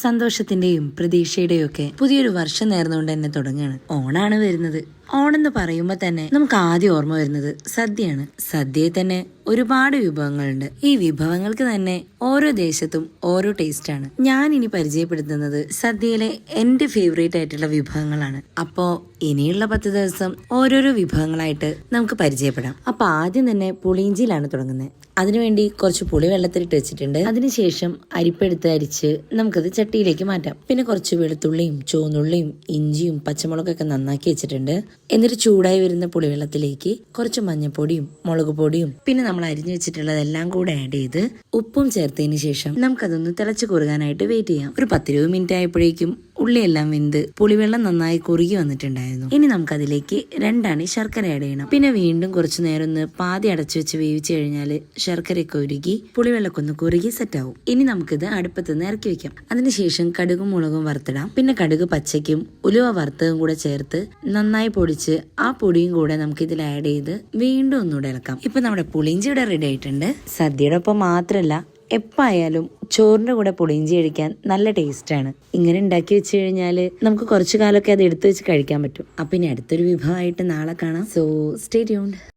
സന്തോഷത്തിന്റെയും പ്രതീക്ഷയുടെയും ഒക്കെ പുതിയൊരു വർഷം നേർന്നുകൊണ്ട് തന്നെ തുടങ്ങുകയാണ്. ഓണാണ് വരുന്നത്. ഓണെന്ന് പറയുമ്പോൾ തന്നെ നമുക്ക് ആദ്യം ഓർമ്മ വരുന്നത് സദ്യയാണ്. സദ്യയിൽ തന്നെ ഒരുപാട് വിഭവങ്ങളുണ്ട്. ഈ വിഭവങ്ങൾക്ക് തന്നെ ഓരോ ദേശത്തും ഓരോ ടേസ്റ്റ് ആണ്. ഞാൻ ഇനി പരിചയപ്പെടുത്തുന്നത് സദ്യയിലെ എന്റെ ഫേവറേറ്റ് ആയിട്ടുള്ള വിഭവങ്ങളാണ്. അപ്പോ ഇനിയുള്ള 10 ദിവസം ഓരോരോ വിഭവങ്ങളായിട്ട് നമുക്ക് പരിചയപ്പെടാം. അപ്പൊ ആദ്യം തന്നെ പുളിയിഞ്ചിയിലാണ് തുടങ്ങുന്നത്. അതിനുവേണ്ടി കുറച്ച് പുളി വെള്ളത്തിലിട്ട് വെച്ചിട്ടുണ്ട്. അതിനുശേഷം അരിപ്പെടുത്ത് അരിച്ച് നമുക്കത് ചട്ടിയിലേക്ക് മാറ്റാം. പിന്നെ കുറച്ച് വെളുത്തുള്ളിയും ചുവന്നുള്ളിയും ഇഞ്ചിയും പച്ചമുളകൊക്കെ നന്നാക്കി വെച്ചിട്ടുണ്ട്. എന്നിട്ട് ചൂടായി വരുന്ന പുളിവെള്ളത്തിലേക്ക് കുറച്ച് മഞ്ഞൾപ്പൊടിയും മുളക് പൊടിയും പിന്നെ നമ്മൾ അരിഞ്ഞു വെച്ചിട്ടുള്ളതെല്ലാം കൂടെ ആഡ് ചെയ്ത് ഉപ്പും ചേർത്തതിന് ശേഷം നമുക്കതൊന്ന് തിളച്ച് കുറുകാനായിട്ട് വെയിറ്റ് ചെയ്യാം. ഒരു 10-20 മിനിറ്റ് ആയപ്പോഴേക്കും ഉള്ളിയെല്ലാം വെന്ത് പുളിവെള്ളം നന്നായി കുറുകി വന്നിട്ടുണ്ടായിരുന്നു. ഇനി നമുക്കതിലേക്ക് 2 അണി ശർക്കര ആഡ് ചെയ്യണം. പിന്നെ വീണ്ടും കുറച്ചു നേരം ഒന്ന് പാതി അടച്ചു വെച്ച് വേവിച്ചു കഴിഞ്ഞാല് ശർക്കരയൊക്കെ ഉരുകി പുളിവെള്ളമൊക്കെ ഒന്ന് കുറുകി സെറ്റ് ആവും. ഇനി നമുക്കിത് അടുപ്പത്ത് നിന്ന് ഇറക്കി വെക്കാം. അതിനുശേഷം കടുകും മുളകും വറുത്തിടാം. പിന്നെ കടുക് പച്ചയ്ക്കും ഉലുവ വറുത്തതും കൂടെ ചേർത്ത് നന്നായി പൊടിച്ച് ആ പൊടിയും കൂടെ നമുക്ക് ഇതിൽ ആഡ് ചെയ്ത് വീണ്ടും ഒന്നുകൂടെ ഇളക്കാം. ഇപ്പൊ നമ്മുടെ പുളിയിഞ്ചി ഇവിടെ റെഡി ആയിട്ടുണ്ട്. സദ്യയുടെ ഒപ്പം മാത്രല്ല എപ്പായാലും ചോറിന്റെ കൂടെ പുളിയിഞ്ചി കഴിക്കാൻ നല്ല ടേസ്റ്റാണ്. ഇങ്ങനെ ഉണ്ടാക്കി വെച്ച് കഴിഞ്ഞാൽ നമുക്ക് കുറച്ചു കാലമൊക്കെ അത് എടുത്തു വെച്ച് കഴിക്കാൻ പറ്റും. അപ്പൊ ഇനി അടുത്തൊരു വിഭവമായിട്ട് നാളെ കാണാം. So stay tuned.